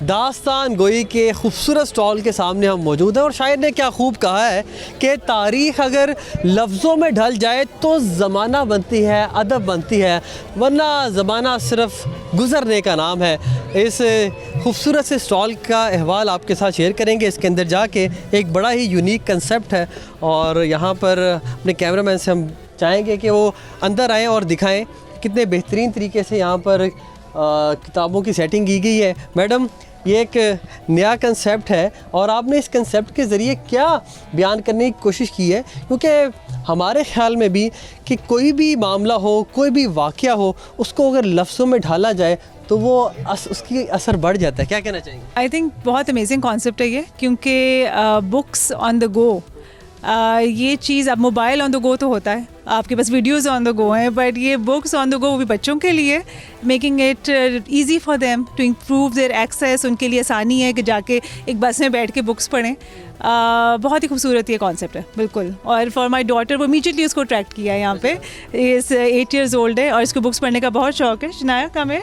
दास्तान गोई के खूबसूरत स्टॉल के सामने हम मौजूद हैं और शायर ने क्या खूब कहा है कि तारीख़ अगर लफ्ज़ों में ढल जाए तो ज़माना बनती है, अदब बनती है, वरना ज़माना सिर्फ़ गुज़रने का नाम है। इस खूबसूरत से स्टॉल का अहवाल आपके साथ शेयर करेंगे। इसके अंदर जाके एक बड़ा ही यूनिक कंसेप्ट है और यहाँ पर अपने कैमरामैन से हम चाहेंगे कि वो अंदर आएँ और दिखाएँ कितने बेहतरीन तरीके से यहाँ पर किताबों की सेटिंग की गई है। मैडम, ये एक नया कंसेप्ट है और आपने इस कंसेप्ट के ज़रिए क्या बयान करने की कोशिश की है? क्योंकि हमारे ख़्याल में भी कि कोई भी मामला हो, कोई भी वाक़या हो, उसको अगर लफ्ज़ों में ढाला जाए तो वो उसकी असर बढ़ जाता है। क्या कहना चाहेंगे? आई थिंक बहुत अमेजिंग कॉन्सेप्ट है ये, क्योंकि बुक्स ऑन द गो, ये चीज़ अब मोबाइल ऑन द गो तो होता है, आपके पास वीडियोज़ ऑन द गो हैं, बट ये बुक्स ऑन द गो वो भी बच्चों के लिए, making it easy for them to improve their access. उनके लिए आसानी है कि जाके एक बस में बैठ के बुक्स पढ़ें। बहुत ही खूबसूरत ये कॉन्सेप्ट है, बिल्कुल। और फॉर माई डॉटर, वो इमीडिएटली उसको अट्रैक्ट किया है। यहाँ पे इस 8 years old है और इसको बुक्स पढ़ने का बहुत शौक है। शनाया कम है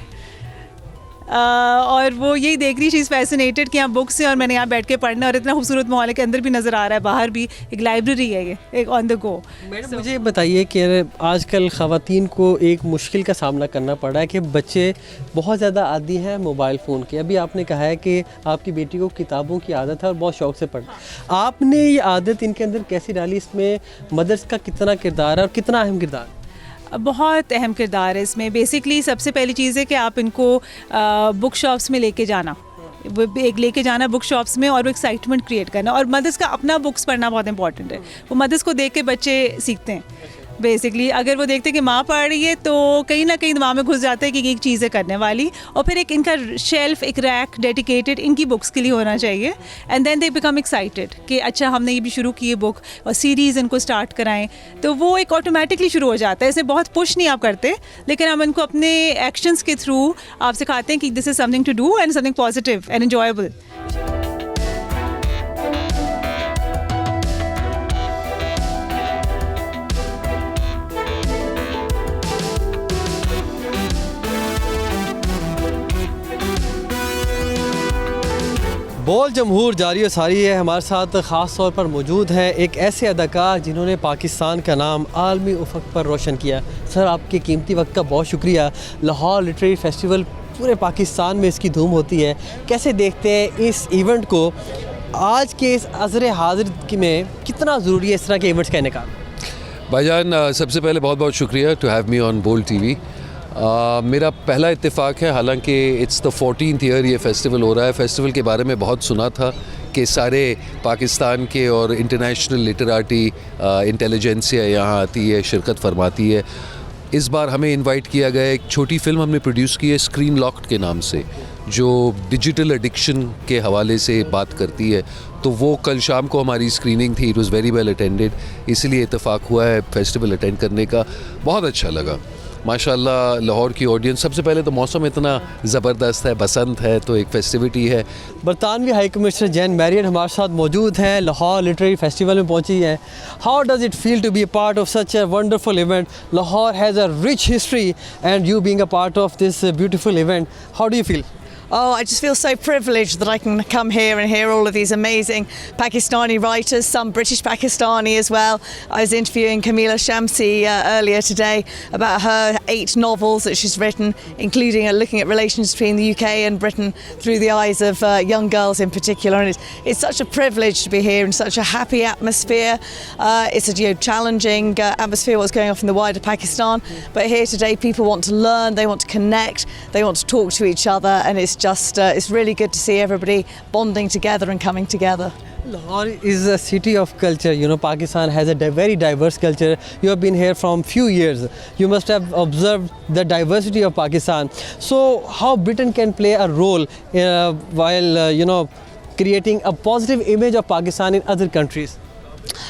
और वो यही देख रही, शी इज़ फैसिनेटेड कि यहाँ बुक्स हैं और मैंने यहाँ बैठ के पढ़ना, और इतना खूबसूरत माहौल है कि अंदर भी नज़र आ रहा है, बाहर भी एक लाइब्रेरी है, ये एक ऑन द गो। मैडम, मुझे बताइए कि आजकल ख़वातीन को एक मुश्किल का सामना करना पड़ रहा है कि बच्चे बहुत ज़्यादा आदी हैं मोबाइल फ़ोन के। अभी आपने कहा है कि आपकी बेटी को किताबों की आदत है और बहुत शौक़ से पढ़ना। आपने ये आदत इनके अंदर कैसी डाली? इसमें मदर्स का कितना किरदार है और कितना अहम किरदार? बहुत अहम किरदार है इसमें। बेसिकली सबसे पहली चीज़ है कि आप इनको बुक शॉप्स में लेके जाना, एक लेके जाना बुक शॉप्स में, और वो एक्साइटमेंट क्रिएट करना। और मदर्स का अपना बुक्स पढ़ना बहुत इंपॉर्टेंट है। वो मदर्स को देख के बच्चे सीखते हैं। बेसिकली अगर वो देखते हैं कि माँ पढ़ रही है तो कहीं ना कहीं दिमाग में घुस जाता है कि एक चीज़ है करने वाली। और फिर एक इनका शेल्फ, एक रैक डेडिकेटेड इनकी बुक्स के लिए होना चाहिए। And then they become excited कि अच्छा हमने ये भी शुरू की है बुक, और सीरीज़ इनको स्टार्ट कराएं, तो वो एक ऑटोमेटिकली शुरू हो जाता है। इसे बहुत पुश नहीं आप करते, लेकिन हम इनको अपने एक्शंस के थ्रू आप सिखाते हैं कि this is something to do and something positive and enjoyable. बोल जमहूर जारी और सारी है। हमारे साथ ख़ास तौर पर मौजूद है एक ऐसे अदाकार जिन्होंने पाकिस्तान का नाम आलमी उफ़क़ पर रोशन किया। सर, आपके कीमती वक्त का बहुत शुक्रिया। लाहौर लिटरेरी फेस्टिवल, पूरे पाकिस्तान में इसकी धूम होती है। कैसे देखते हैं इस इवेंट को? आज के इस अज़र हाज़िर में कितना ज़रूरी है इस तरह के इवेंट्स का इनेकाल? भाईजान, सबसे पहले बहुत बहुत शुक्रिया to have me on bold TV. मेरा पहला इत्तेफाक है, हालांकि इट्स द 14th ईयर ये फेस्टिवल हो रहा है। फेस्टिवल के बारे में बहुत सुना था कि सारे पाकिस्तान के और इंटरनेशनल लिटरेटी इंटेलिजेंसिया यहाँ आती है, शिरकत फरमाती है। इस बार हमें इनवाइट किया गया। एक छोटी फ़िल्म हमने प्रोड्यूस की है स्क्रीन लॉक्ड के नाम से, जो डिजिटल एडिक्शन के हवाले से बात करती है। तो वो कल शाम को हमारी स्क्रीनिंग थी। It was very well attended, इसलिए इत्तेफाक हुआ है फेस्टिवल अटेंड करने का। बहुत अच्छा लगा माशाल्लाह। लाहौर की ऑडियंस, सबसे पहले तो मौसम इतना ज़बरदस्त है, बसंत है, तो एक फेस्टिविटी है। बरतानवी हाई कमिश्नर जैन मैरियट हमारे साथ मौजूद हैं, लाहौर लिटरेरी फेस्टिवल में पहुंची हैं। How does it feel to be a part of such a wonderful event? Lahore has a rich history and you being a part of this beautiful event, how do you feel? Oh, I just feel so privileged that I can come here and hear all of these amazing Pakistani writers, some British Pakistani as well. I was interviewing Kamila Shamsi earlier today about her 8 novels that she's written, including looking at relations between the UK and Britain through the eyes of young girls in particular. And it's such a privilege to be here in such a happy atmosphere. It's a challenging atmosphere, what's going on in the wider Pakistan. But here today, people want to learn, they want to connect, they want to talk to each other, and it's really good to see everybody bonding together and coming together. Lahore is a city of culture. You know, Pakistan has a very diverse culture. You have been here from few years. You must have observed the diversity of Pakistan. So how Britain can play a role while creating a positive image of Pakistan in other countries?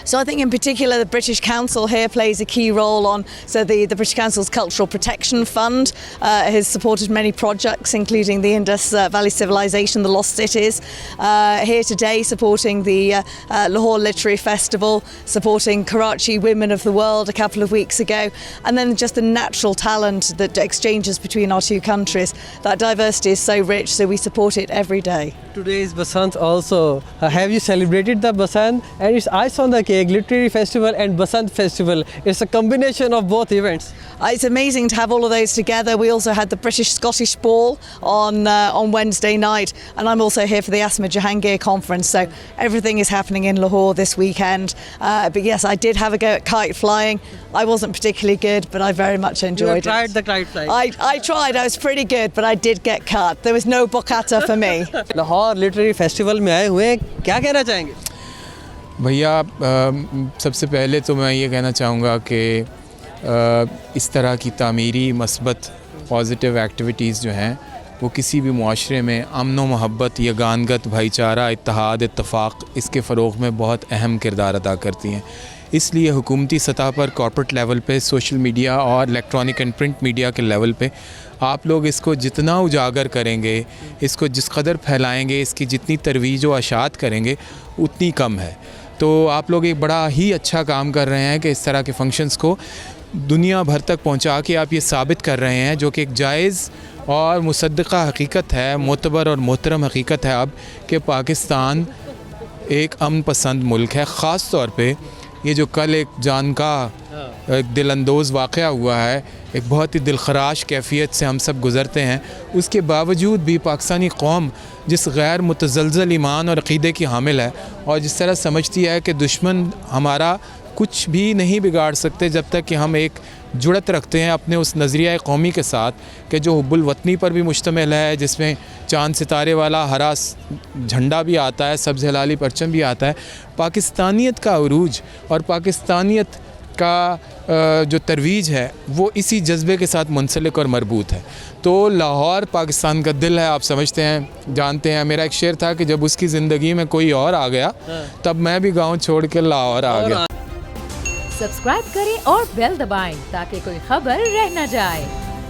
So I think in particular the British Council here plays a key role on, so the British Council's Cultural Protection Fund has supported many projects including the Indus Valley Civilization, the Lost Cities, here today supporting the Lahore Literary Festival, supporting Karachi Women of the World a couple of weeks ago, and then just the natural talent that exchanges between our two countries. That diversity is so rich, so we support it every day. Today is Basant also. Have you celebrated the Basant? And it's Ice on the Cake Literary Festival and Basant Festival. It's a combination of both events. It's amazing to have all of those together. We also had the British Scottish Ball on Wednesday night, and I'm also here for the Asma Jahangir conference. So everything is happening in Lahore this weekend. But yes, I did have a go at kite flying. I wasn't particularly good, but I very much enjoyed it. You tried the kite flying. I tried. I was pretty good, but I did get cut. There was no bokata for me. Lahore literary festival में आए हुए हैं, क्या कहना चाहेंगे? भैया सबसे पहले तो मैं ये कहना चाहूँगा कि इस तरह की तामीरी मस्बत पॉजिटिव एक्टिविटीज़ जो हैं वो किसी भी मुआशरे में अमन व मोहब्बत, यगानगत, भाईचारा, इत्तेहाद, इत्तफाक, इसके फ़रोग़ में बहुत अहम किरदार अदा करती हैं। इसलिए हुकूमती सतह पर, कॉर्पोरेट लेवल पे, सोशल मीडिया और इलेक्ट्रॉनिक एंड प्रिंट मीडिया के लेवल पे आप लोग इसको जितना उजागर करेंगे, इसको जिस कदर फैलाएंगे, इसकी जितनी तरवीज व अशात करेंगे उतनी कम है। तो आप लोग एक बड़ा ही अच्छा काम कर रहे हैं कि इस तरह के फंक्शंस को दुनिया भर तक पहुंचा के आप ये साबित कर रहे हैं, जो कि एक जायज़ और मुसद्दक़ा हकीकत है, मोतबर और मोहतरम हकीकत है अब, कि पाकिस्तान एक अमन पसंद मुल्क है। ख़ास तौर पे ये जो कल एक जान का एक दिलअंदोज़ वाक़या हुआ है, एक बहुत ही दिलखराश कैफ़ियत से हम सब गुज़रते हैं, उसके बावजूद भी पाकिस्तानी कौम जिस गैर मुतज़लज़ल ईमान और अक़ीदे की हामिल है और जिस तरह समझती है कि दुश्मन हमारा कुछ भी नहीं बिगाड़ सकते जब तक कि हम एक जुड़त रखते हैं अपने उस नज़रिया कौमी के साथ कि जो हुब्बुल वतनी पर भी मुश्तमिल है, जिसमें चांद सितारे वाला हरा झंडा भी आता है, सब्ज़ हिलाली परचम भी आता है। पाकिस्तानियत का उरूज और पाकिस्तानियत का जो तरवीज है वो इसी जज्बे के साथ मुंसलिक और मरबूत है। तो लाहौर पाकिस्तान का दिल है, आप समझते हैं, जानते हैं। मेरा एक शेर था कि जब उसकी ज़िंदगी में कोई और आ गया तब मैं भी गाँव छोड़ के लाहौर आ गया। सब्सक्राइब करें और बेल दबाएं ताकि कोई खबर रह न जाए।